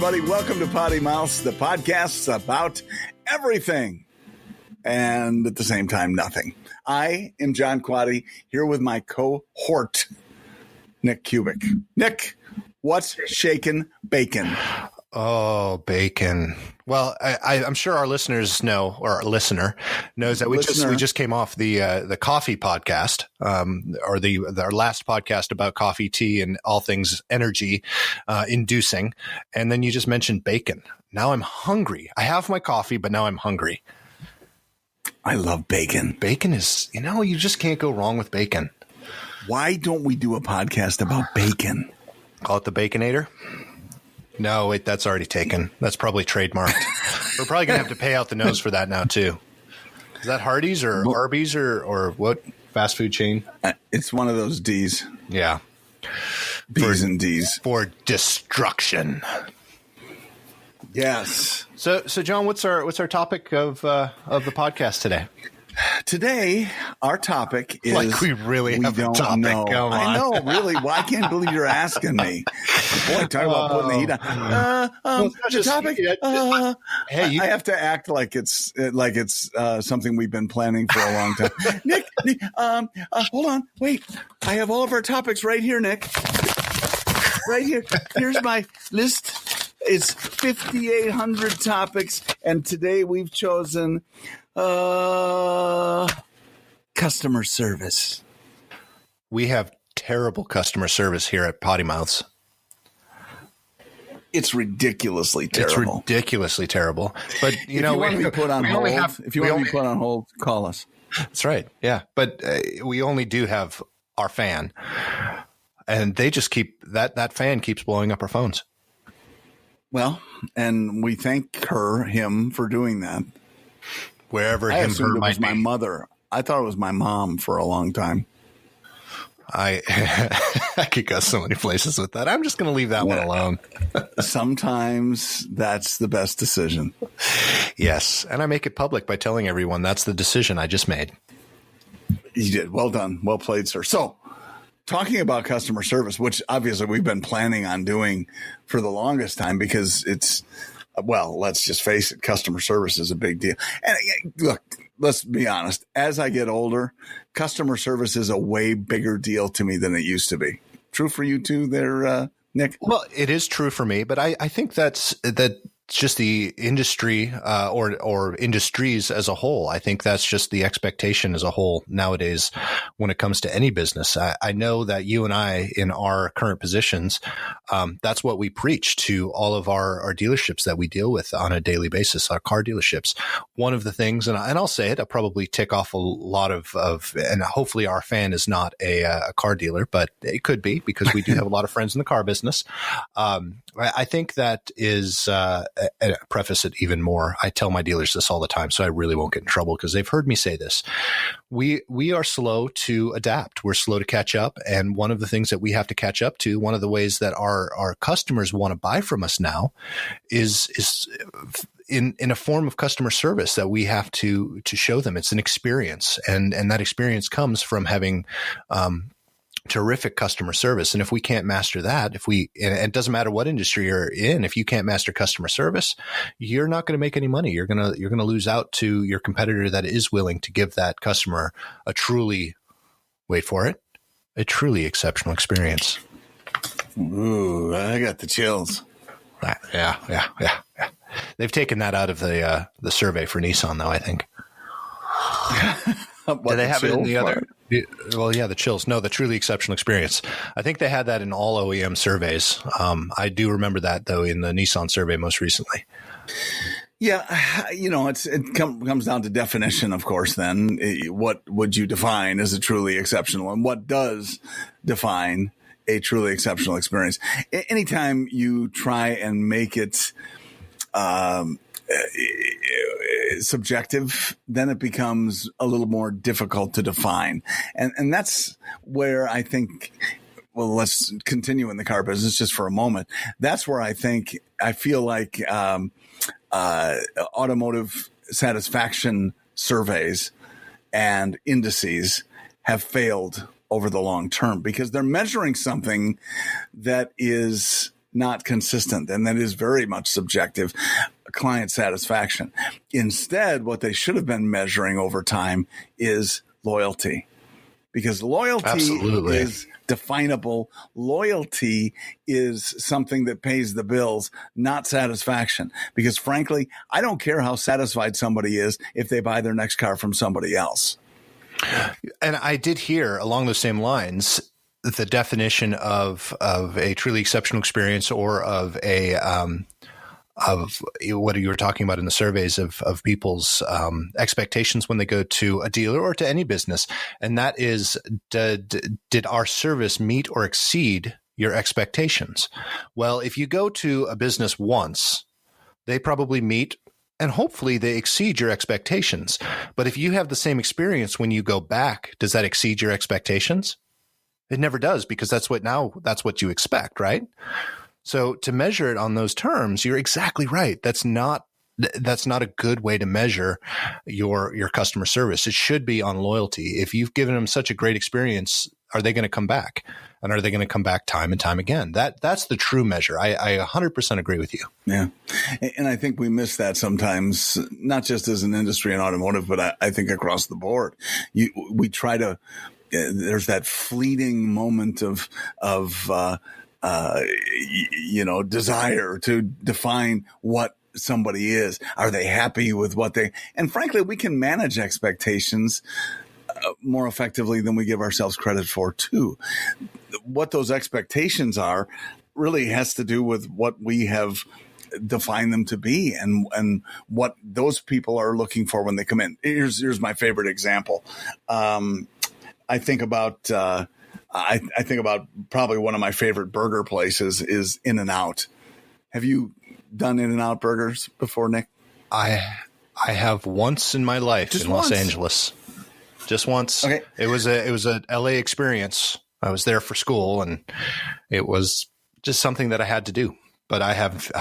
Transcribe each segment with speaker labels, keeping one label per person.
Speaker 1: everybody. Welcome to PoddiMouths, the podcast about everything and at the same time, nothing. I am John Quaddy, here with my cohort, Nick Kubik. Nick, what's shaking bacon?
Speaker 2: Oh, bacon. Well, I'm sure our listeners know, or our listener knows that we just came off the coffee podcast, or our last podcast about coffee, tea, and all things energy inducing. And then you just mentioned bacon. Now I'm hungry. I have my coffee, but now I'm hungry.
Speaker 1: I love bacon.
Speaker 2: Bacon is, you just can't go wrong with bacon.
Speaker 1: Why don't we do a podcast about bacon?
Speaker 2: Call it the Baconator? No, wait, that's already taken. That's probably trademarked. We're probably going to have to pay out the nose for that now, too. Is that Hardee's or Arby's or what fast food chain?
Speaker 1: It's one of those D's.
Speaker 2: Yeah.
Speaker 1: B's and D's.
Speaker 2: For destruction.
Speaker 1: Yes.
Speaker 2: So John, what's our topic of the podcast today?
Speaker 1: Today, our topic is...
Speaker 2: Like we really have a topic.
Speaker 1: Know.
Speaker 2: Come on.
Speaker 1: I know, really. Well, I can't believe you're asking me. Boy, talk about putting the heat on. The topic...
Speaker 2: hey,
Speaker 1: I have to act like it's something we've been planning for a long time. Nick, hold on. Wait. I have all of our topics right here, Nick. Right here. Here's my list. It's 5,800 topics, and today we've chosen... customer service.
Speaker 2: We have terrible customer service here at PoddiMouths.
Speaker 1: It's ridiculously terrible. But if you want to be put on hold, call us.
Speaker 2: That's right. Yeah, but we only do have our fan, and they just keep that fan keeps blowing up our phones.
Speaker 1: Well, and we thank him for doing that.
Speaker 2: Wherever
Speaker 1: I
Speaker 2: him,
Speaker 1: assumed
Speaker 2: her
Speaker 1: it
Speaker 2: might
Speaker 1: was my
Speaker 2: be.
Speaker 1: mother. I thought it was my mom for a long time.
Speaker 2: I could go so many places with that. I'm just going to leave that one alone.
Speaker 1: Sometimes that's the best decision.
Speaker 2: Yes, and I make it public by telling everyone that's the decision I just made.
Speaker 1: You did. Well done. Well played, sir. So, talking about customer service, which obviously we've been planning on doing for the longest time because it's, well, let's just face it, customer service is a big deal. And look, let's be honest. As I get older, customer service is a way bigger deal to me than it used to be. True for you too there, Nick?
Speaker 2: Well, it is true for me, but I think that's just the industry or industries as a whole. I think that's just the expectation as a whole nowadays when it comes to any business. I know that you and I, in our current positions, that's what we preach to all of our dealerships that we deal with on a daily basis, our car dealerships. One of the things, and I'll say it, I'll probably tick off a lot of and hopefully our fan is not a car dealer, but it could be because we do have a lot of friends in the car business. I think that is, and preface it even more. I tell my dealers this all the time, so I really won't get in trouble because they've heard me say this. We are slow to adapt. We're slow to catch up. And one of the things that we have to catch up to, one of the ways that our customers want to buy from us now is in a form of customer service that we have to show them. It's an experience. And that experience comes from having, terrific customer service. And if we can't master that, and it doesn't matter what industry you're in, if you can't master customer service, you're not going to make any money. You're going to lose out to your competitor that is willing to give that customer a truly, wait for it, a truly exceptional experience.
Speaker 1: Ooh, I got the chills.
Speaker 2: Yeah. They've taken that out of the survey for Nissan, though, I think. Do they have it in the other? Well, yeah, the chills. No, the truly exceptional experience. I think they had that in all OEM surveys. I do remember that, though, in the Nissan survey most recently.
Speaker 1: Yeah, it comes down to definition, of course, then. What would you define as a truly exceptional? And what does define a truly exceptional experience? Anytime you try and make it subjective, then it becomes a little more difficult to define. And that's where I think, well, let's continue in the car business just for a moment. That's where I feel like automotive satisfaction surveys and indices have failed over the long term because they're measuring something that is not consistent, and that is very much subjective. Client satisfaction. Instead, what they should have been measuring over time is loyalty, because loyalty
Speaker 2: Absolutely.
Speaker 1: is definable. Loyalty is something that pays the bills, not satisfaction. Because frankly, I don't care how satisfied somebody is if they buy their next car from somebody else.
Speaker 2: And I did hear along those same lines the definition of a truly exceptional experience, or of a of what you were talking about in the surveys of people's expectations when they go to a dealer or to any business. And that is, did our service meet or exceed your expectations? Well, if you go to a business once, they probably meet and hopefully they exceed your expectations. But if you have the same experience when you go back, does that exceed your expectations? It never does, because that's what you expect, right? So to measure it on those terms, you're exactly right. That's not a good way to measure your customer service. It should be on loyalty. If you've given them such a great experience, are they going to come back? And are they going to come back time and time again? That's the true measure. I 100% agree with you.
Speaker 1: Yeah. And I think we miss that sometimes, not just as an industry in automotive, but I think across the board. We try to, there's that fleeting moment of desire to define what somebody is. Are they happy with what and frankly, we can manage expectations more effectively than we give ourselves credit for too. What those expectations are really has to do with what we have defined them to be, and what those people are looking for when they come in. Here's my favorite example. I think about probably one of my favorite burger places is In-N-Out. Have you done In-N-Out burgers before, Nick?
Speaker 2: I have once in my life. Just in once. Los Angeles. Just once. Okay. It was a LA experience. I was there for school, and it was just something that I had to do. But I have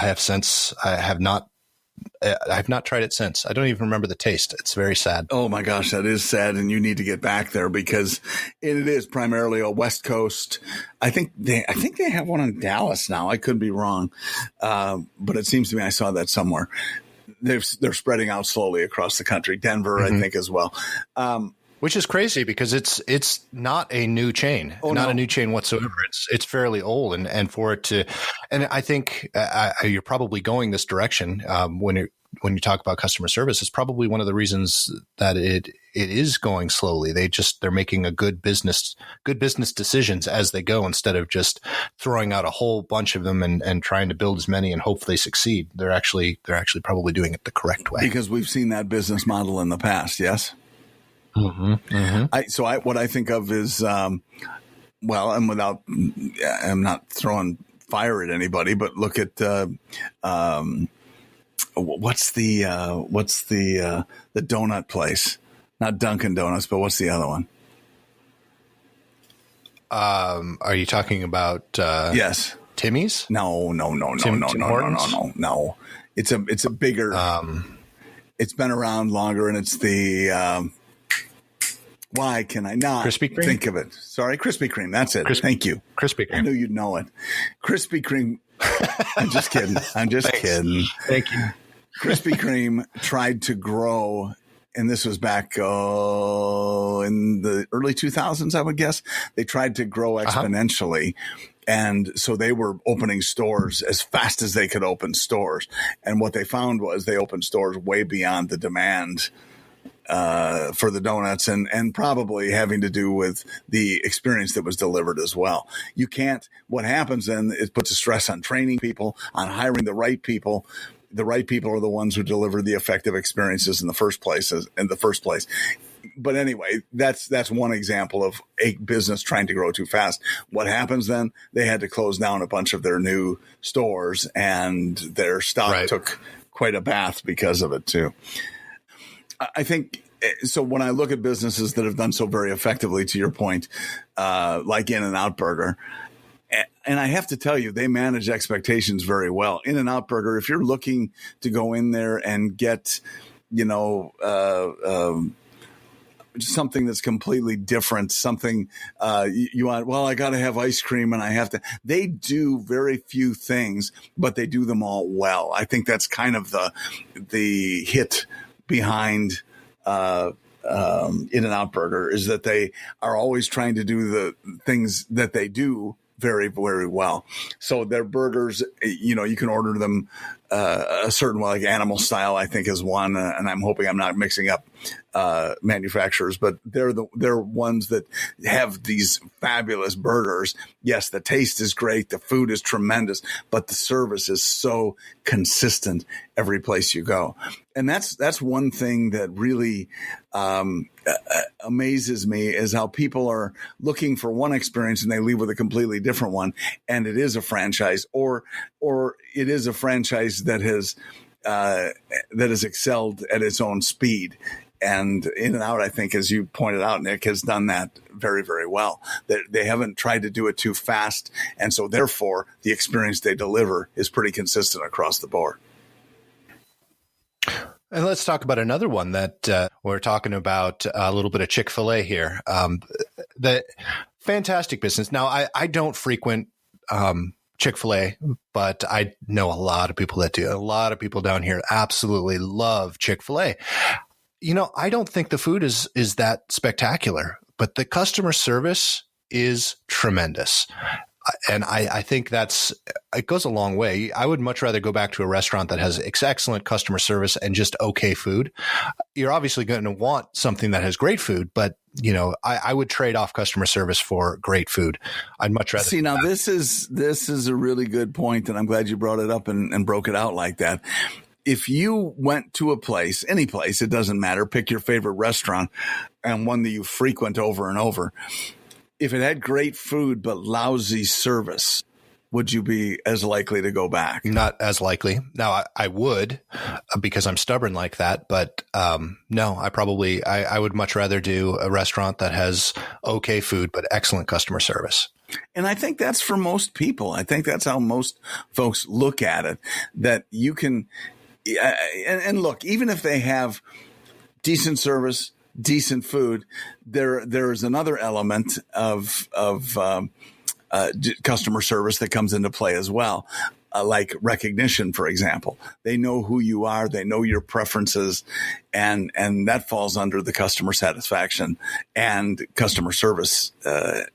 Speaker 2: not tried it since. I don't even remember the taste. It's very sad.
Speaker 1: Oh my gosh, that is sad. And you need to get back there, because it is primarily a West Coast. I think they have one in Dallas now. I could be wrong. But it seems to me I saw that somewhere. They're spreading out slowly across the country. Denver, I think, as well.
Speaker 2: Which is crazy, because it's not a new chain, a new chain whatsoever. It's fairly old, and for it to, and I think you're probably going this direction when you talk about customer service. It's probably one of the reasons that it is going slowly. They're making a good business decisions as they go, instead of just throwing out a whole bunch of them and trying to build as many and hope they succeed. They're actually probably doing it the correct way,
Speaker 1: because we've seen that business model in the past. Yes.
Speaker 2: Mm-hmm, mm-hmm.
Speaker 1: What I think of is, I'm not throwing fire at anybody, but look at, what's the donut place? Not Dunkin' Donuts, but what's the other one?
Speaker 2: Are you talking about,
Speaker 1: yes,
Speaker 2: Timmy's?
Speaker 1: No. It's a bigger, it's been around longer, and it's the, why can I not think of it? Sorry, Krispy Kreme. That's it. Thank you.
Speaker 2: Krispy Kreme.
Speaker 1: I knew you'd know it. Krispy Kreme. I'm just kidding. Kidding.
Speaker 2: Thank you.
Speaker 1: Krispy Kreme tried to grow, and this was back in the early 2000s, I would guess. They tried to grow exponentially. And so they were opening stores as fast as they could open stores. And what they found was they opened stores way beyond the demand for the donuts, and probably having to do with the experience that was delivered as well. What happens then is puts a stress on training people, on hiring the right people. The right people are the ones who deliver the effective experiences in the first place. But anyway, that's one example of a business trying to grow too fast. What happens then? They had to close down a bunch of their new stores, and their stock took quite a bath because of it too. I think so. When I look at businesses that have done so very effectively, to your point, like In-N-Out Burger, and I have to tell you, they manage expectations very well. In-N-Out Burger, if you're looking to go in there and get, something that's completely different, something you want, well, I got to have ice cream and I have to. They do very few things, but they do them all well. I think that's kind of the hit behind In-N-Out Burger, is that they are always trying to do the things that they do very, very well. So their burgers, you can order them a certain way, like animal style, I think is one. And I'm hoping I'm not mixing up manufacturers, but they're ones that have these fabulous burgers. Yes, the taste is great. The food is tremendous, but the service is so consistent every place you go. And that's one thing that really amazes me, is how people are looking for one experience and they leave with a completely different one. And it is a franchise, or it is a franchise that has excelled at its own speed. And In-N-Out, I think, as you pointed out, Nick, has done that very, very well. They haven't tried to do it too fast. And so therefore, the experience they deliver is pretty consistent across the board.
Speaker 2: And let's talk about another one that we're talking about, a little bit of Chick-fil-A here. The fantastic business. Now, I don't frequent Chick-fil-A, but I know a lot of people that do. A lot of people down here absolutely love Chick-fil-A. I don't think the food is that spectacular, but the customer service is tremendous. And I think it goes a long way. I would much rather go back to a restaurant that has excellent customer service and just okay food. You're obviously going to want something that has great food, but I would trade off customer service for great food. I'd much rather
Speaker 1: see. Now this is a really good point, and I'm glad you brought it up and broke it out like that. If you went to a place, any place, it doesn't matter, pick your favorite restaurant and one that you frequent over and over. If it had great food but lousy service, would you be as likely to go back?
Speaker 2: Not as likely. Now, I would, because I'm stubborn like that. But no, I would much rather do a restaurant that has okay food but excellent customer service.
Speaker 1: And I think that's for most people. I think that's how most folks look at it, that you can and look, even if they have decent service, decent food, there is another element of customer service that comes into play as well, like recognition, for example. They know who you are, they know your preferences, and that falls under the customer satisfaction and customer service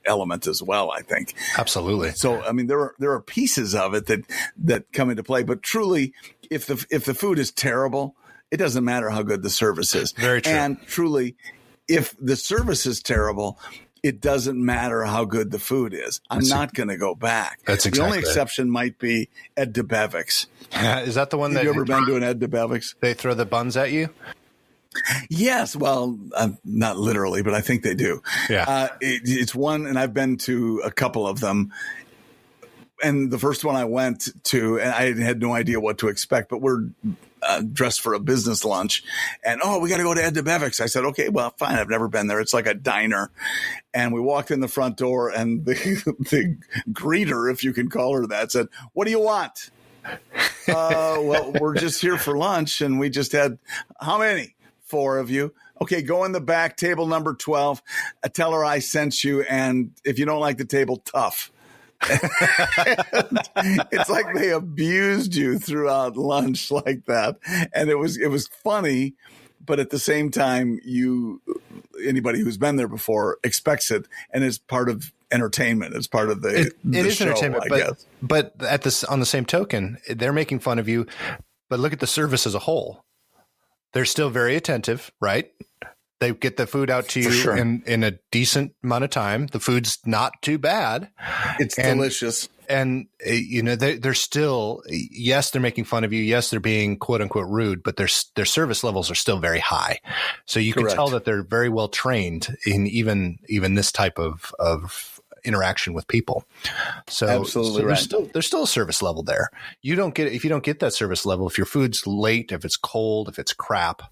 Speaker 1: element as well, I think.
Speaker 2: Absolutely.
Speaker 1: So, I mean, there are pieces of it that come into play, but truly, if the food is terrible, it doesn't matter how good the service is.
Speaker 2: Very true.
Speaker 1: And truly, if the service is terrible, it doesn't matter how good the food is. I'm not going to go back.
Speaker 2: That's exactly
Speaker 1: the only exception might be Ed DeBevick's.
Speaker 2: Is that the one
Speaker 1: Have you ever been to an Ed DeBevick's?
Speaker 2: They throw the buns at you?
Speaker 1: Yes. Well, not literally, but I think they do.
Speaker 2: Yeah.
Speaker 1: It's one, and I've been to a couple of them. And the first one I went to, and I had no idea what to expect, but we're dressed for a business lunch, and we got to go to Ed DeBevick's. I said, okay, well, fine. I've never been there. It's like a diner. And we walked in the front door, and the greeter, if you can call her that, said, "What do you want?" Well, we're just here for lunch, and we just had, how many? 4 of you. Okay, go in the back, table number 12. Tell her I sent you, and if you don't like the table, tough. It's like they abused you throughout lunch like that, and it was funny, but at the same time, anybody who's been there before expects it, and it's part of entertainment. It's part of the show,
Speaker 2: entertainment,
Speaker 1: I guess.
Speaker 2: But on the same token, they're making fun of you. But look at the service as a whole; they're still very attentive, right? They get the food out to you
Speaker 1: sure.
Speaker 2: in a decent amount of time. The food's not too bad.
Speaker 1: It's delicious.
Speaker 2: And, they're still, yes, they're making fun of you. Yes, they're being quote unquote rude, but their service levels are still very high. So you can tell that they're very well trained in even this type of interaction with people. So,
Speaker 1: absolutely right.
Speaker 2: There's still a service level there. If you don't get that service level, if your food's late, if it's cold, if it's crap,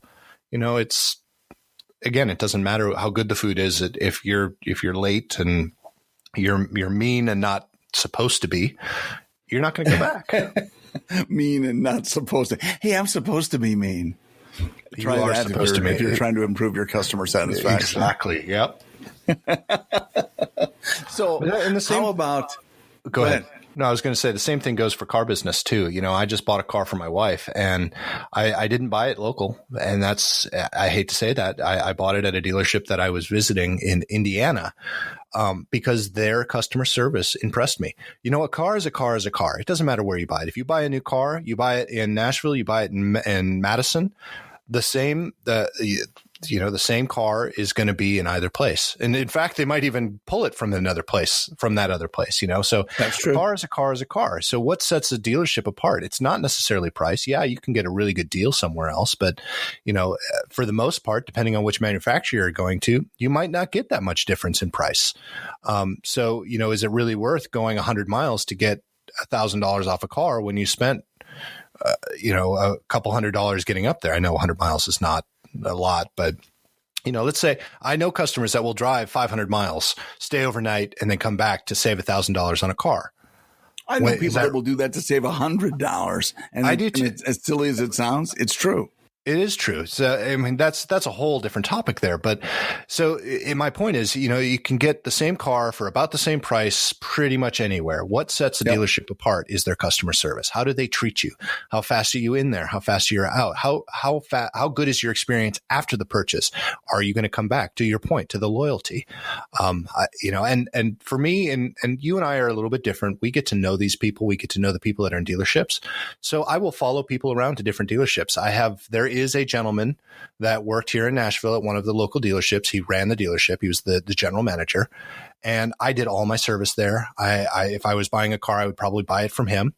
Speaker 2: again, it doesn't matter how good the food is. If you're late and you're mean and not supposed to be, you're not going to go back.
Speaker 1: Mean and not supposed to. Hey, I'm supposed to be mean. Try that if you're trying to improve your customer satisfaction.
Speaker 2: Exactly. Yep.
Speaker 1: So, how about?
Speaker 2: Go ahead. No, I was going to say the same thing goes for car business too. I just bought a car for my wife, and I didn't buy it local, and I hate to say that. I bought it at a dealership that I was visiting in Indiana. Because their customer service impressed me. A car is a car is a car. It doesn't matter where you buy it. If you buy a new car, you buy it in Nashville, you buy it in Madison, the same car is going to be in either place. And in fact, they might even pull it from that other place, So
Speaker 1: that's true.
Speaker 2: A car is a car is a car. So what sets a dealership apart? It's not necessarily price. Yeah, you can get a really good deal somewhere else, but for the most part, depending on which manufacturer you're going to, you might not get that much difference in price. So is it really worth going 100 miles to get $1,000 off a car when you spent a couple $100 getting up there? I know 100 miles is not a lot, but let's say I know customers that will drive 500 miles, stay overnight, and then come back to save $1,000 on a car.
Speaker 1: I know people that will do that to save $100, and I do too. And as silly as it sounds, it's true.
Speaker 2: It is true. So, I mean, that's a whole different topic there. But so my point is, you can get the same car for about the same price pretty much anywhere. What sets a dealership apart is their customer service. How do they treat you? How fast are you in there? How fast are you out? How good is your experience after the purchase? Are you going to come back? To your point, to the loyalty, and for me and you and I are a little bit different. We get to know these people. We get to know the people that are in dealerships. So I will follow people around to different dealerships. There is a gentleman that worked here in Nashville at one of the local dealerships. He ran the dealership. He was the general manager, and I did all my service there. If I was buying a car, I would probably buy it from him,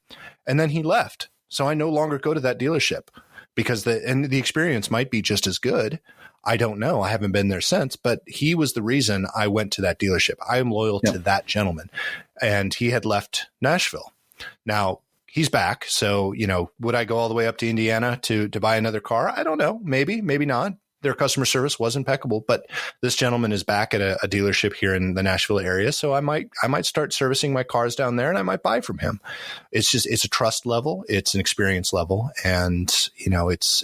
Speaker 2: and then he left. So I no longer go to that dealership because the experience might be just as good. I don't know. I haven't been there since, but he was the reason I went to that dealership. I am loyal to that gentleman, and he had left Nashville. Now, he's back. So, would I go all the way up to Indiana to buy another car? I don't know. Maybe not. Their customer service was impeccable, but this gentleman is back at a dealership here in the Nashville area. So I might start servicing my cars down there, and I might buy from him. It's a trust level. It's an experience level. And,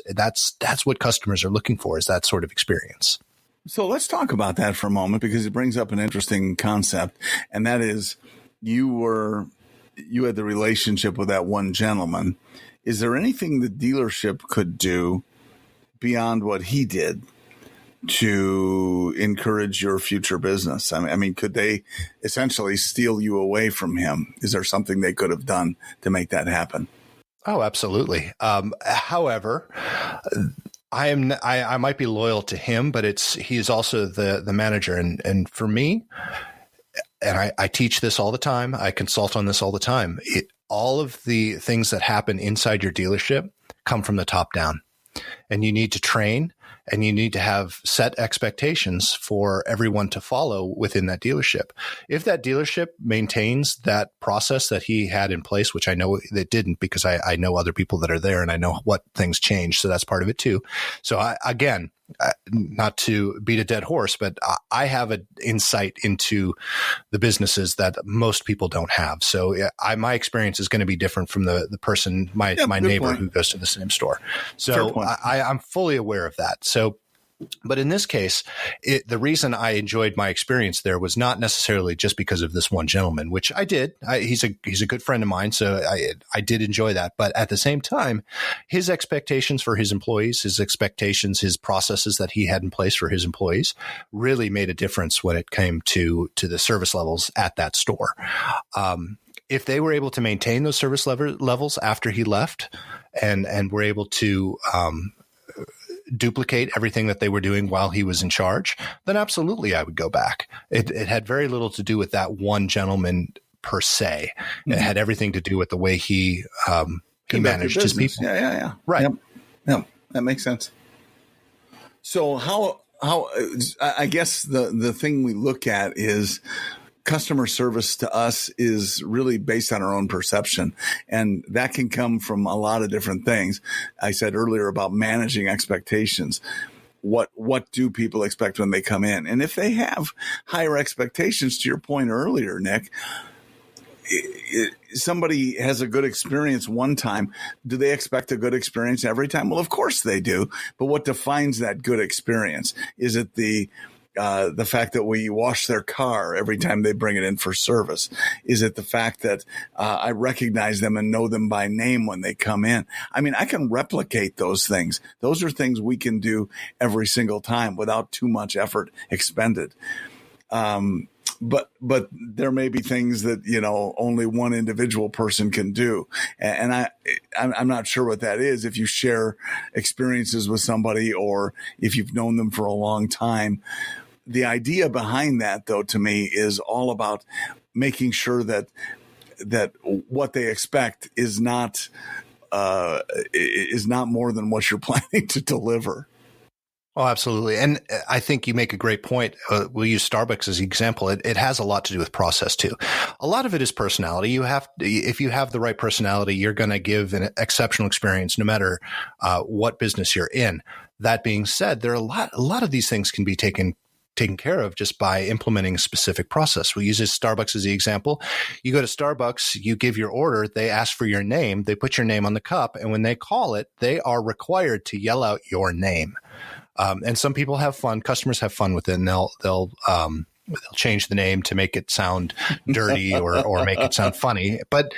Speaker 2: that's what customers are looking for, is that sort of experience.
Speaker 1: So let's talk about that for a moment, because it brings up an interesting concept. And that is, you had the relationship with that one gentleman. Is there anything the dealership could do beyond what he did to encourage your future business? I mean, could they essentially steal you away from him? Is there something they could have done to make that happen?
Speaker 2: Oh, absolutely. However, I might be loyal to him, but he's also the manager. And for me, and I teach this all the time, I consult on this all the time, all of the things that happen inside your dealership come from the top down. And you need to train, and you need to have set expectations for everyone to follow within that dealership. If that dealership maintains that process that he had in place, which I know it didn't, because I know other people that are there and I know what things change. So that's part of it too. So again, not to beat a dead horse, but I have an insight into the businesses that most people don't have. So my experience is going to be different from the person, my neighbor who goes to the same store. So I'm fully aware of that. So, but in this case, the reason I enjoyed my experience there was not necessarily just because of this one gentleman, which I did. He's a good friend of mine, so I did enjoy that. But at the same time, his expectations for his employees, his processes that he had in place for his employees, really made a difference when it came to the service levels at that store. If they were able to maintain those service levels after he left, and were able to duplicate everything that they were doing while he was in charge, then absolutely I would go back. It had very little to do with that one gentleman per se. Mm-hmm. It had everything to do with the way he managed his people.
Speaker 1: Yeah.
Speaker 2: Right.
Speaker 1: Yep. That makes sense. So how I guess the thing we look at is customer service to us is really based on our own perception. And that can come from a lot of different things. I said earlier about managing expectations. What do people expect when they come in? And if they have higher expectations, to your point earlier, Nick, somebody has a good experience one time. Do they expect a good experience every time? Well, of course they do. But what defines that good experience? Is it the fact that we wash their car every time they bring it in for service? Is it the fact that I recognize them and know them by name when they come in? I mean, I can replicate those things. Those are things we can do every single time without too much effort expended. But there may be things that, only one individual person can do. And I'm not sure what that is. If you share experiences with somebody or if you've known them for a long time. The idea behind that, though, to me is all about making sure that what they expect is not more than what you're planning to deliver.
Speaker 2: Oh, absolutely. And I think you make a great point. We'll use Starbucks as an example. It has a lot to do with process too. A lot of it is personality. If you have the right personality, you're going to give an exceptional experience no matter what business you're in. That being said, there are a lot of these things can be taken care of just by implementing a specific process. We use Starbucks as the example. You go to Starbucks, you give your order, they ask for your name, they put your name on the cup, and when they call it, they are required to yell out your name. And some people have fun, customers have fun with it, and they'll change the name to make it sound dirty or make it sound funny. But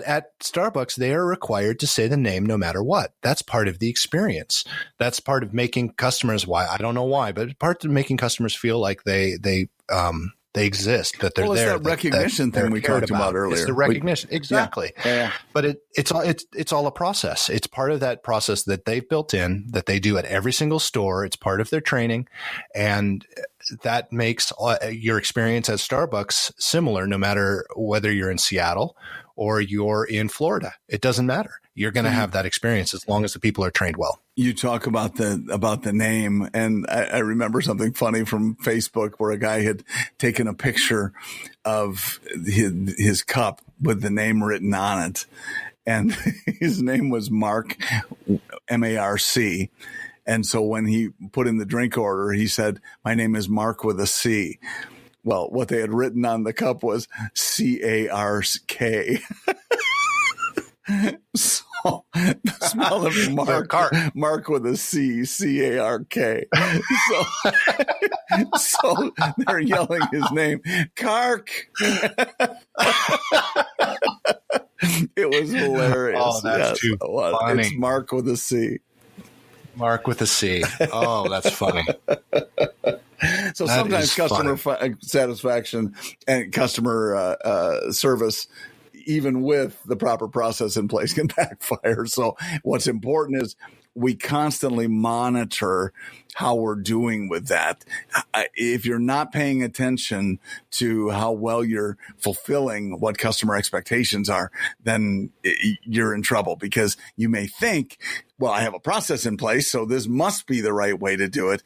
Speaker 2: at Starbucks, they are required to say the name no matter what. That's part of the experience. That's part of making customers, I don't know why, but part of making customers feel like they exist, that they're there.
Speaker 1: It's that recognition thing we talked about earlier.
Speaker 2: It's the recognition. Exactly.
Speaker 1: Yeah.
Speaker 2: But it's all a process. It's part of that process that they've built in, that they do at every single store. It's part of their training. And that makes your experience at Starbucks similar, no matter whether you're in Seattle or you're in Florida. It doesn't matter. You're going to have that experience as long as the people are trained well.
Speaker 1: You talk about the name, and I remember something funny from Facebook where a guy had taken a picture of his cup with the name written on it, and his name was Mark, M-A-R-C. And so when he put in the drink order, he said, "My name is Mark with a C." Well, what they had written on the cup was C-A-R-K. So the smell of Mark with a C, C-A-R-K. So they're yelling his name, Kark. It was hilarious.
Speaker 2: Oh, that's too funny.
Speaker 1: It's Mark with a C.
Speaker 2: Mark with a C. Oh, that's funny.
Speaker 1: So sometimes customer satisfaction and customer service, even with the proper process in place, can backfire. So what's important is we constantly monitor how we're doing with that. If you're not paying attention to how well you're fulfilling what customer expectations are, then you're in trouble, because you may think, well, I have a process in place, so this must be the right way to do it.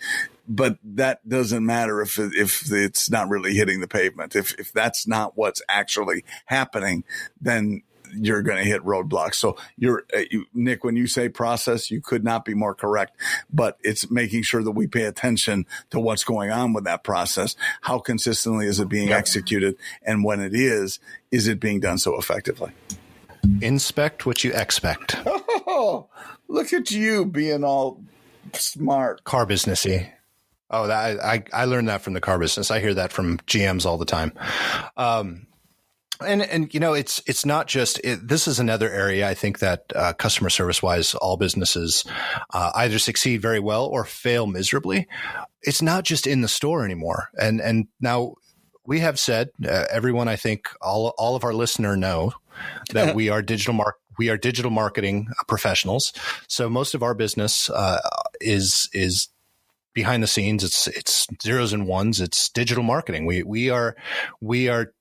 Speaker 1: But that doesn't matter if it's not really hitting the pavement. If that's not what's actually happening, then you're going to hit roadblocks. So Nick, when you say process, you could not be more correct, but it's making sure that we pay attention to what's going on with that process. How consistently is it being executed? And when it is it being done so effectively?
Speaker 2: Inspect what you expect.
Speaker 1: Oh, look at you being all smart.
Speaker 2: Car businessy. Oh, I learned that from the car business. I hear that from GMs all the time. And it's not just this is another area I think that customer service wise, all businesses either succeed very well or fail miserably. It's not just in the store anymore. And now we have said, everyone, I think all of our listeners know that we are digital marketing professionals. So most of our business is behind the scenes. It's zeros and ones. It's digital marketing. We are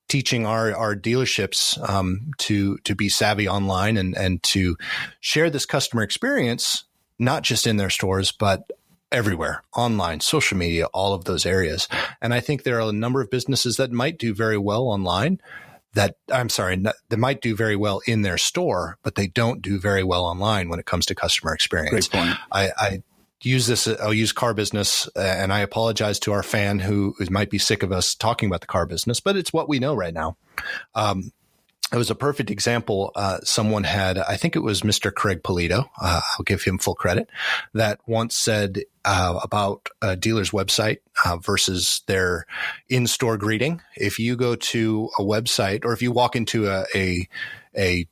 Speaker 2: teaching our dealerships to be savvy online and to share this customer experience, not just in their stores, but everywhere, online, social media, all of those areas. And I think there are a number of businesses that might do very well online that might do very well in their store, but they don't do very well online when it comes to customer experience.
Speaker 1: Great point.
Speaker 2: I'll use car business, and I apologize to our fan who might be sick of us talking about the car business, but it's what we know right now. it was a perfect example. Someone had, I think it was Mr. Craig Polito. I'll give him full credit, that once said about a dealer's website versus their in-store greeting. If you go to a website, or if you walk into a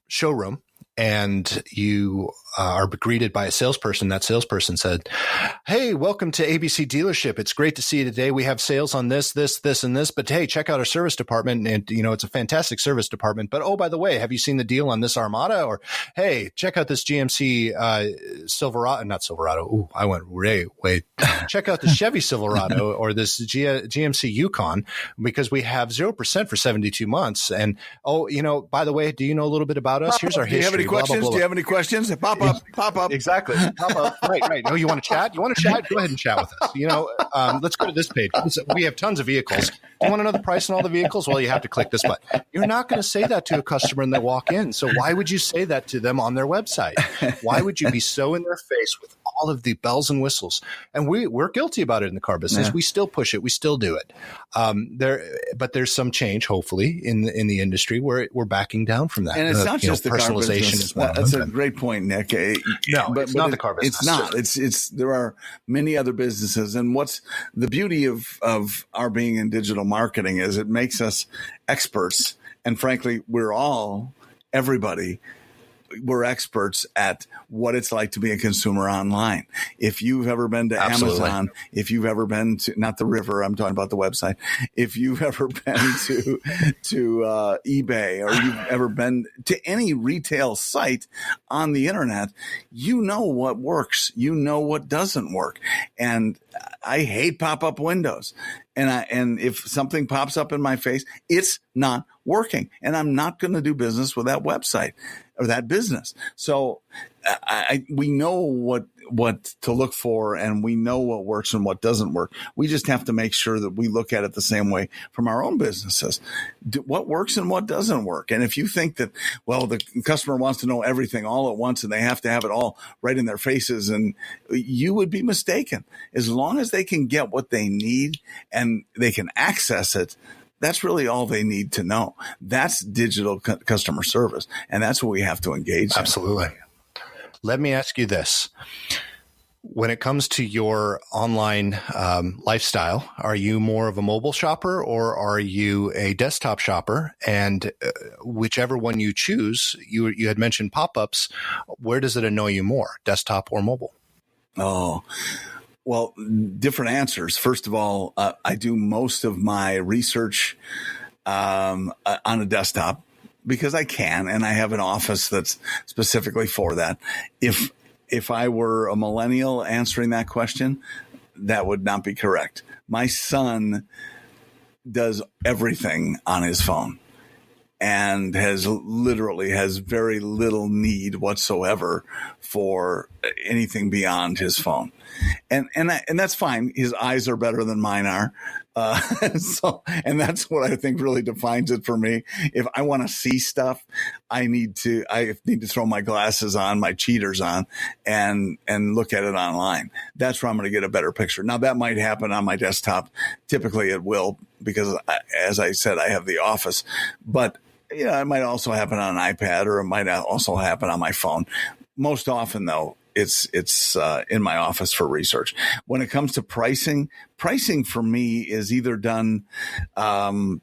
Speaker 2: showroom and you are greeted by a salesperson, that salesperson said, "Hey, welcome to ABC Dealership. It's great to see you today. We have sales on this, and this, but hey, check out our service department. And, it's a fantastic service department. But, oh, by the way, have you seen the deal on this Armada? Or, hey, check out this GMC Silverado, not Silverado. Ooh, I went way. Check out the Chevy Silverado or this GMC Yukon, because we have 0% for 72 months. And, by the way, do you know a little bit about us? Here's our history.
Speaker 1: Do you have any questions?
Speaker 2: Blah, blah, blah.
Speaker 1: Do you have any questions? Pop up.
Speaker 2: Exactly. Pop up. Right. Oh, you want to chat? Go ahead and chat with us. Let's go to this page. We have tons of vehicles. Do you want to know the price on all the vehicles? Well, you have to click this button. You're not going to say that to a customer when they walk in. So why would you say that to them on their website? Why would you be so in their face with all of the bells and whistles? And we're guilty about it in the car business. Yeah. We still push it. We still do it. But there's some change, hopefully, in the industry where we're backing down from that.
Speaker 1: And it's not just the personalization.
Speaker 2: Is one
Speaker 1: That's a great point, Nick.
Speaker 2: It's not the car business.
Speaker 1: It's not. It's there are many other businesses, and what's the beauty of our being in digital marketing is it makes us experts, and frankly, everybody. We're experts at what it's like to be a consumer online. If you've ever been to
Speaker 2: Absolutely.
Speaker 1: Amazon, if you've ever been to, not the river, I'm talking about the website. If you've ever been to eBay, or you've ever been to any retail site on the internet, you know what works. You know what doesn't work. And I hate pop-up windows. And if something pops up in my face, it's not working. And I'm not going to do business with that website or that business. So we know what to look for, and we know what works and what doesn't work. We just have to make sure that we look at it the same way from our own businesses. What works and what doesn't work. And if you think that, well, the customer wants to know everything all at once and they have to have it all right in their faces, and you would be mistaken. As long as they can get what they need and they can access it, that's really all they need to know. That's digital customer service. And that's what we have to engage in.
Speaker 2: Absolutely. Let me ask you this. When it comes to your online lifestyle, are you more of a mobile shopper or are you a desktop shopper? And whichever one you choose, you had mentioned pop-ups. Where does it annoy you more, desktop or mobile?
Speaker 1: Oh, well, different answers. First of all, I do most of my research on a desktop because I can, and I have an office that's specifically for that. If I were a millennial answering that question, that would not be correct. My son does everything on his phone and has very little need whatsoever for anything beyond his phone. And that's fine. His eyes are better than mine are. And that's what I think really defines it for me. If I want to see stuff, I need to throw my glasses on, my cheaters on, and look at it online. That's where I'm going to get a better picture. Now that might happen on my desktop. Typically it will, because as I said, I have the office, but it might also happen on an iPad, or it might also happen on my phone. Most often though, it's in my office for research. When it comes to pricing for me is either done when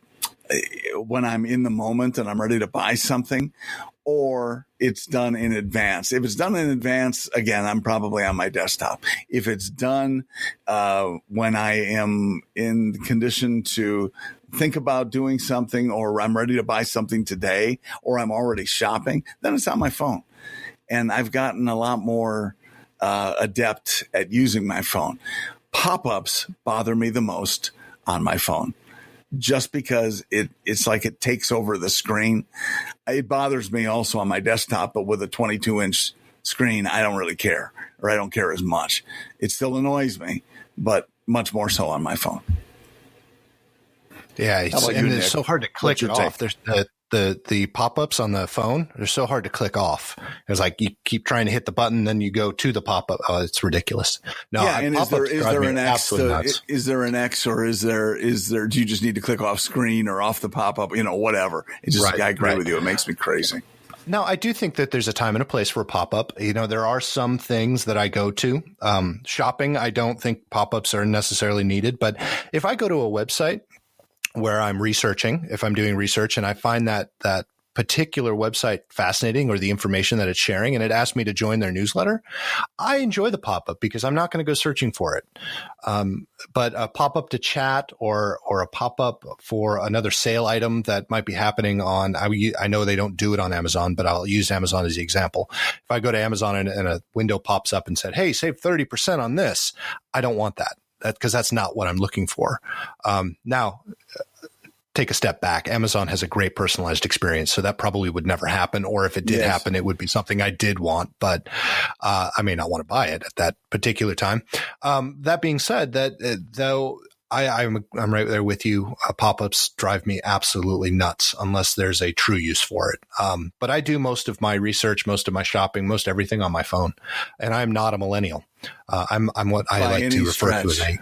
Speaker 1: I'm in the moment and I'm ready to buy something, or it's done in advance. If it's done in advance, again, I'm probably on my desktop. If it's done when I am in condition to think about doing something, or I'm ready to buy something today, or I'm already shopping, then it's on my phone. And I've gotten a lot more adept at using my phone. Pop-ups bother me the most on my phone, just because it's like it takes over the screen. It bothers me also on my desktop, but with a 22-inch screen, I don't really care, or I don't care as much. It still annoys me, but much more so on my phone.
Speaker 2: Yeah, it's so hard to click it off. the pop-ups on the phone, they're so hard to click off. It's like you keep trying to hit the button, then you go to the pop-up. Oh, it's ridiculous. No,
Speaker 1: yeah, and is there an X? Is there an X, or is there? Do you just need to click off screen or off the pop-up? Whatever. It just I agree with you. It makes me crazy.
Speaker 2: Now, I do think that there's a time and a place for a pop-up. There are some things that I go to. Shopping, I don't think pop-ups are necessarily needed. But if I go to a website where I'm researching, if I'm doing research and I find that particular website fascinating, or the information that it's sharing, and it asks me to join their newsletter, I enjoy the pop-up because I'm not going to go searching for it. But a pop-up to chat or a pop-up for another sale item that might be happening on, I know they don't do it on Amazon, but I'll use Amazon as the example. If I go to Amazon and a window pops up and said, hey, save 30% on this, I don't want that because that's not what I'm looking for. Now, take a step back. Amazon has a great personalized experience, so that probably would never happen. Or if it did happen, it would be something I did want, but I may not want to buy it at that particular time. That being said, though, I'm right there with you. Pop-ups drive me absolutely nuts unless there's a true use for it. But I do most of my research, most of my shopping, most everything on my phone, and I'm not a millennial. I'm what I like to refer to as a.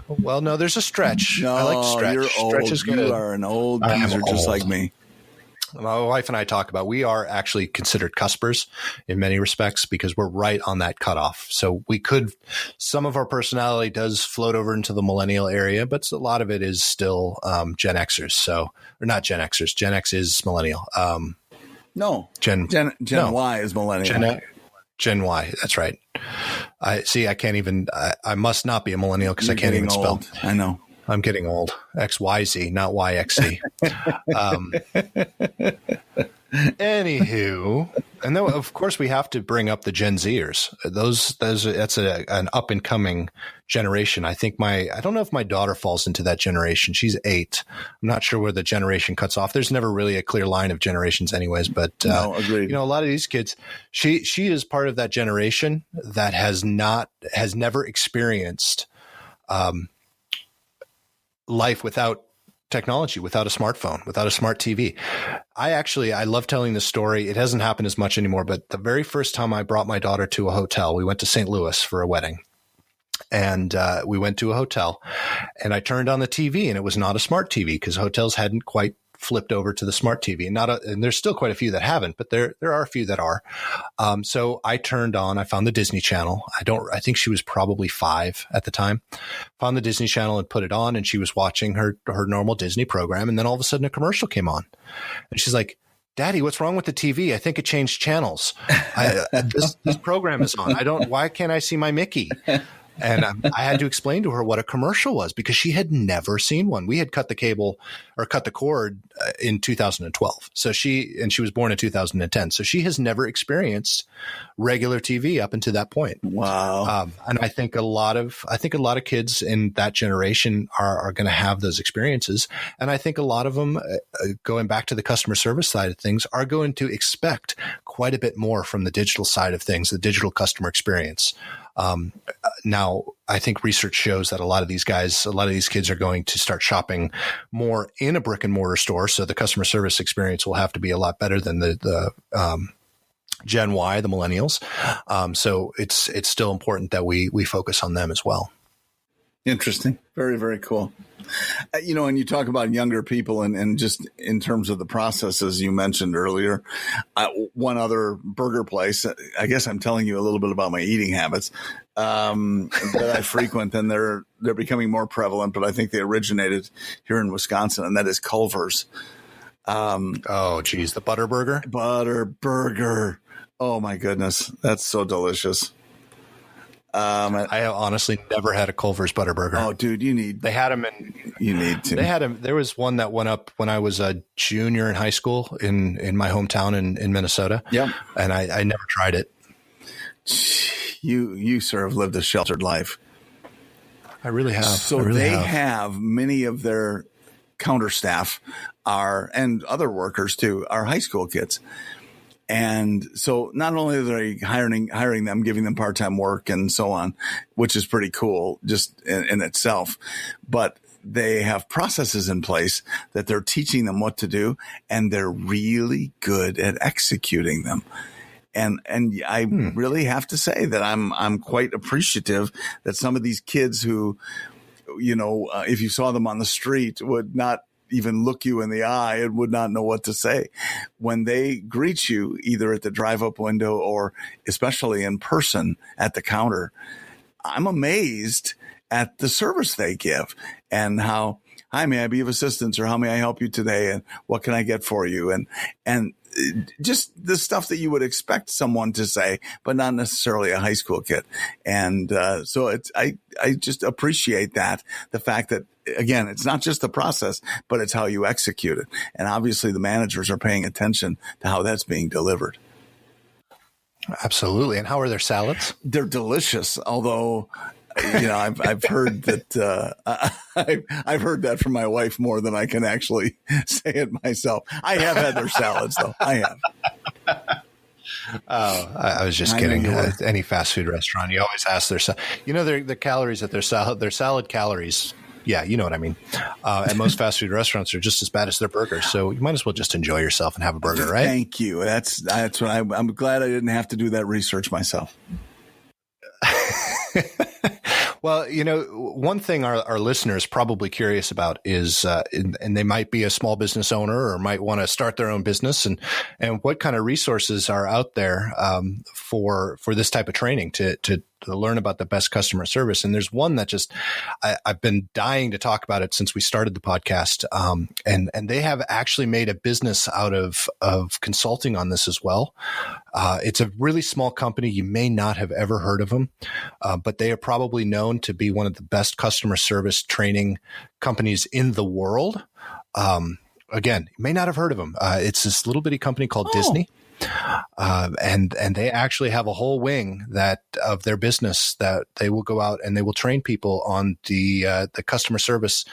Speaker 2: Well, no, there's a stretch.
Speaker 1: No,
Speaker 2: I like to stretch.
Speaker 1: You're
Speaker 2: Stretch
Speaker 1: old.
Speaker 2: is good.
Speaker 1: You are an old geezer just like me.
Speaker 2: My wife and I talk about, we are actually considered cuspers in many respects because we're right on that cutoff. So some of our personality does float over into the millennial area, but a lot of it is still Gen Xers. Or not Gen Xers. Gen X is millennial.
Speaker 1: No. Gen Y is millennial.
Speaker 2: Gen Y. That's right. I can't even, I must not be a millennial because I can't even spell.
Speaker 1: I know.
Speaker 2: I'm getting old. XYZ, not YXZ. Anywho, and then of course we have to bring up the Gen Zers. That's an up and coming generation. I don't know if my daughter falls into that generation. She's 8. I'm not sure where the generation cuts off. There's never really a clear line of generations anyways, but
Speaker 1: no, agreed.
Speaker 2: A lot of these kids, she is part of that generation that has never experienced life without technology, without a smartphone, without a smart TV. I love telling this story. It hasn't happened as much anymore, but the very first time I brought my daughter to a hotel, we went to St. Louis for a wedding. And we went to a hotel and I turned on the TV and it was not a smart TV because hotels hadn't quite flipped over to the smart TV. And there's still quite a few that haven't, but there are a few that are. So I found the Disney Channel. I think she was probably 5 at the time. Found the Disney Channel and put it on, and she was watching her normal Disney program. And then all of a sudden a commercial came on and she's like, Daddy, what's wrong with the TV? I think it changed channels. This program is on. Why can't I see my Mickey? And I had to explain to her what a commercial was because she had never seen one. We had cut the cord in 2012. So she was born in 2010. So she has never experienced regular TV up until that point.
Speaker 1: Wow.
Speaker 2: And I think a lot of kids in that generation are going to have those experiences. And I think a lot of them, going back to the customer service side of things, are going to expect quite a bit more from the digital side of things, the digital customer experience. Now, I think research shows that a lot of these kids are going to start shopping more in a brick and mortar store. So the customer service experience will have to be a lot better than the Gen Y, the millennials. So it's still important that we focus on them as well.
Speaker 1: Interesting. Very, very cool. And you talk about younger people and just in terms of the processes you mentioned earlier, one other burger place, I guess I'm telling you a little bit about my eating habits that I frequent, and they're becoming more prevalent, but I think they originated here in Wisconsin, and that is Culver's.
Speaker 2: Oh, geez, the butter burger?
Speaker 1: Butter burger. Oh, my goodness. That's so delicious.
Speaker 2: I have honestly never had a Culver's Butterburger.
Speaker 1: Oh, dude,
Speaker 2: they had them
Speaker 1: you need to.
Speaker 2: They had them. There was one that went up when I was a junior in high school in my hometown in Minnesota.
Speaker 1: Yep.
Speaker 2: And I never tried it.
Speaker 1: You sir have lived a sheltered life.
Speaker 2: I really have.
Speaker 1: So they have many of their counter staff and other workers too, are high school kids. And so not only are they hiring them, giving them part-time work and so on, which is pretty cool just in itself, but they have processes in place that they're teaching them what to do, and they're really good at executing them. And I really have to say that I'm quite appreciative that some of these kids who, if you saw them on the street, would not even look you in the eye and would not know what to say, when they greet you either at the drive-up window or especially in person at the counter, I'm amazed at the service they give and how, hi, may I be of assistance, or how may I help you today, and what can I get for you? And just the stuff that you would expect someone to say, but not necessarily a high school kid. And so I just appreciate that, the fact that, again, it's not just the process, but it's how you execute it. And obviously the managers are paying attention to how that's being delivered.
Speaker 2: Absolutely. And how are their salads?
Speaker 1: They're delicious, although I've heard that I've heard that from my wife more than I can actually say it myself. I have had their salads, though. I have.
Speaker 2: Oh, I was just kidding. Any fast food restaurant, you always ask the calories at their salad calories. Yeah, you know what I mean. And most fast food restaurants are just as bad as their burgers. So you might as well just enjoy yourself and have a burger, right?
Speaker 1: Thank you. That's what I'm glad I didn't have to do that research myself.
Speaker 2: Well, one thing our listeners probably curious about is, and they might be a small business owner or might want to start their own business, and what kind of resources are out there for this type of training to learn about the best customer service. And there's one that I've been dying to talk about it since we started the podcast. And they have actually made a business out of consulting on this as well. It's a really small company. You may not have ever heard of them, but they are probably known to be one of the best customer service training companies in the world. Again, you may not have heard of them. It's this little bitty company called Disney. And they actually have a whole wing of their business that they will go out and they will train people on the customer service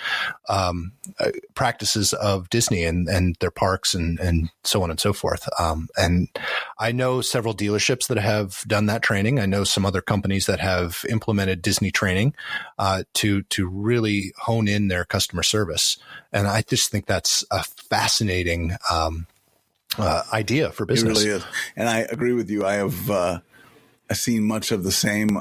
Speaker 2: practices of Disney and their parks and so on and so forth. And I know several dealerships that have done that training. I know some other companies that have implemented Disney training to really hone in their customer service. And I just think that's a fascinating idea for business.
Speaker 1: It really is. And I agree with you. I have seen much of the same,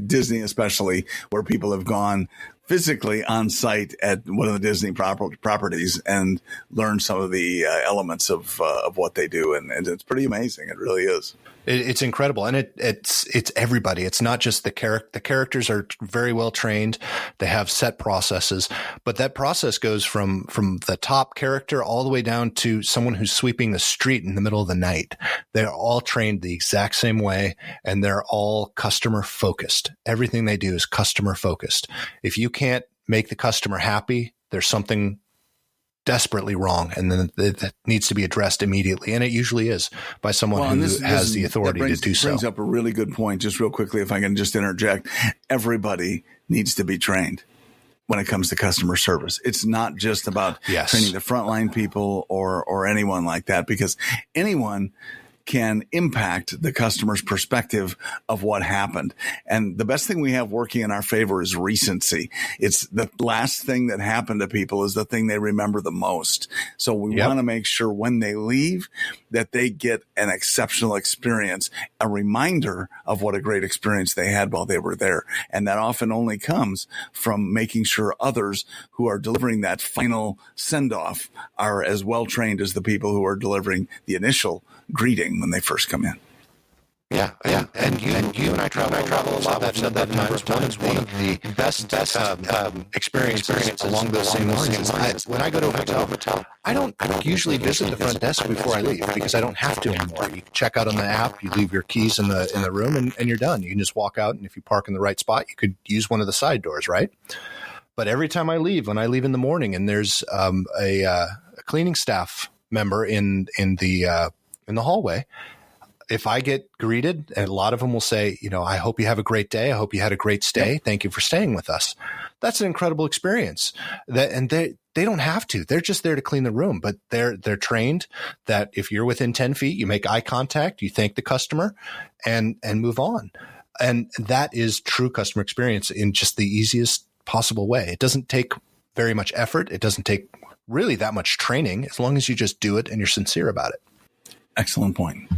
Speaker 1: Disney especially, where people have gone physically on site at one of the Disney properties and learned some of the elements of what they do. And it's pretty amazing. It really is.
Speaker 2: It's incredible. And it's everybody. It's not just the characters are very well trained. They have set processes, but that process goes from the top character all the way down to someone who's sweeping the street in the middle of the night. They're all trained the exact same way, and they're all customer focused. Everything they do is customer focused. If you can't make the customer happy, there's something desperately wrong, and then it needs to be addressed immediately, and it usually is by someone who has the authority to do so.
Speaker 1: Brings up a really good point. Just real quickly, if I can just interject, everybody needs to be trained when it comes to customer service. It's not just about training the frontline people or anyone like that, because anyone can impact the customer's perspective of what happened. And the best thing we have working in our favor is recency. It's the last thing that happened to people is the thing they remember the most. So we want to make sure when they leave that they get an exceptional experience, a reminder of what a great experience they had while they were there. And that often only comes from making sure others who are delivering that final send-off are as well trained as the people who are delivering the initial greeting when they first come in.
Speaker 2: Yeah. And you and I travel a lot. I've said that a number of times. One of the best experiences along those same lines is when I go to a hotel, I don't usually visit the front desk before I leave because I don't have to anymore. You check out on the app, you leave your keys in the room, and you're done. You can just walk out, and if you park in the right spot, you could use one of the side doors, right? But every time when I leave in the morning, and there's a cleaning staff member in the hallway, if I get greeted, and a lot of them will say, I hope you have a great day. I hope you had a great stay. Thank you for staying with us. That's an incredible experience. They don't have to. They're just there to clean the room, but they're trained that if you're within 10 feet, you make eye contact, you thank the customer and move on. And that is true customer experience in just the easiest possible way. It doesn't take very much effort. It doesn't take really that much training as long as you just do it and you're sincere about it.
Speaker 1: Excellent point.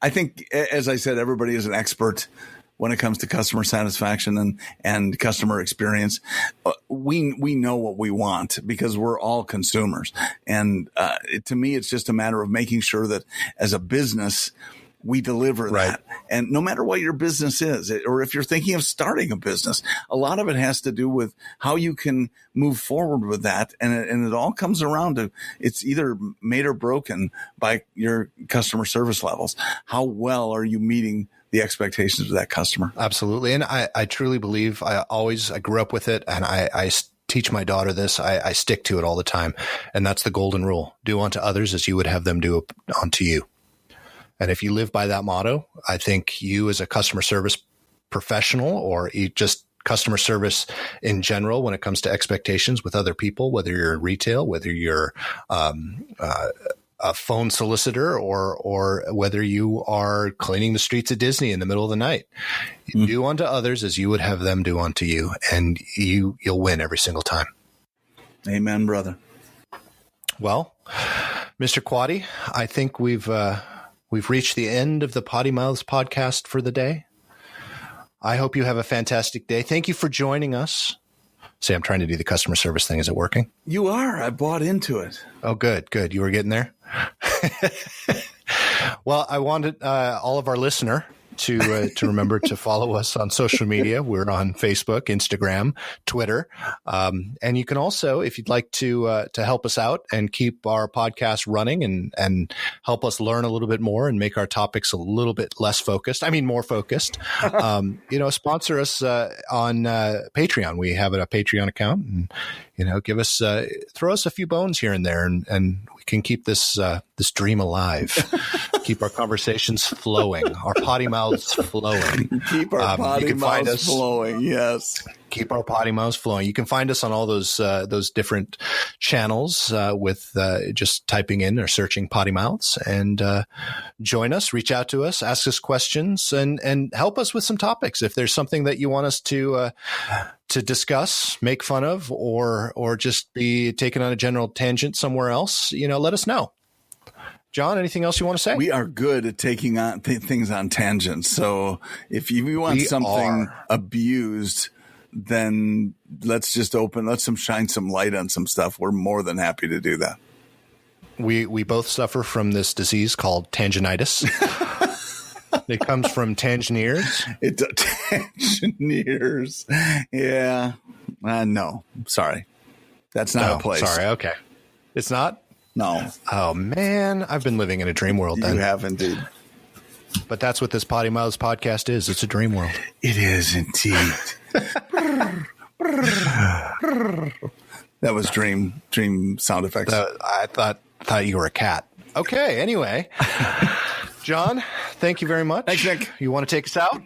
Speaker 1: I think, as I said, everybody is an expert when it comes to customer satisfaction and customer experience. We know what we want because we're all consumers. And to me, it's just a matter of making sure that as a business, we deliver that. And no matter what your business is, or if you're thinking of starting a business, a lot of it has to do with how you can move forward with that. And it all comes around to, it's either made or broken by your customer service levels. How well are you meeting the expectations of that customer?
Speaker 2: Absolutely. And I truly believe I grew up with it, and I teach my daughter this. I stick to it all the time. And that's the golden rule. Do unto others as you would have them do unto you. And if you live by that motto, I think you as a customer service professional, or just customer service in general, when it comes to expectations with other people, whether you're in retail, whether you're a phone solicitor, or whether you are cleaning the streets of Disney in the middle of the night, do unto others as you would have them do unto you, and you'll win every single time.
Speaker 1: Amen, brother.
Speaker 2: Well, Mr. Quaddy, I think we've reached the end of the PoddiMouths podcast for the day. I hope you have a fantastic day. Thank you for joining us. See, I'm trying to do the customer service thing. Is it working?
Speaker 1: You are. I bought into it.
Speaker 2: Oh, good. You were getting there? Well, I wanted all of our listener to remember to follow us on social media. We're on Facebook, Instagram, Twitter. And you can also, if you'd like to help us out and keep our podcast running and help us learn a little bit more and make our topics a little bit less focused. I mean, more focused, sponsor us on Patreon. We have a Patreon account, and, throw us a few bones here and there, and we can keep this dream alive. Keep our conversations flowing, our potty mouths flowing.
Speaker 1: Keep our potty mouths flowing. Yes.
Speaker 2: Keep our potty mouths flowing. You can find us on all those different channels with just typing in or searching PoddiMouths, and join us, reach out to us, ask us questions, and help us with some topics. If there's something that you want us to discuss, make fun of, or just be taken on a general tangent somewhere else, let us know. John, anything else you want to say?
Speaker 1: We are good at taking on things on tangents. So if you want something abused, then let's shine some light on some stuff. We're more than happy to do that.
Speaker 2: We both suffer from this disease called tangentitis. It comes from Tangiers.
Speaker 1: Tangiers. Yeah. No, sorry. That's not a place.
Speaker 2: Sorry. Okay. It's not?
Speaker 1: No.
Speaker 2: Oh, man. I've been living in a dream world then.
Speaker 1: You have indeed.
Speaker 2: But that's what this PoddiMouths podcast is. It's a dream world.
Speaker 1: It is indeed. That was dream sound effects.
Speaker 2: I thought you were a cat. Okay. Anyway, John, thank you very much.
Speaker 1: Thanks, Nick.
Speaker 2: You want to take us out?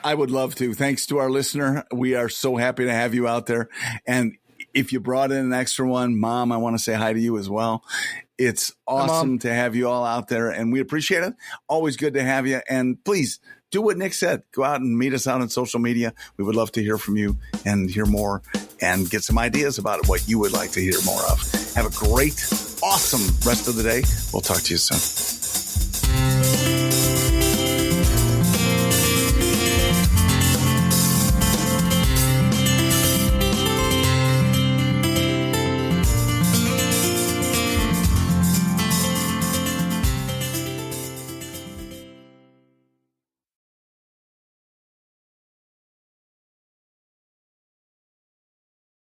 Speaker 1: I would love to. Thanks to our listener. We are so happy to have you out there. And if you brought in an extra one, Mom, I want to say hi to you as well. It's awesome to have you all out there, and we appreciate it. Always good to have you. And please do what Nick said. Go out and meet us out on social media. We would love to hear from you and hear more and get some ideas about what you would like to hear more of. Have a great, awesome rest of the day. We'll talk to you soon.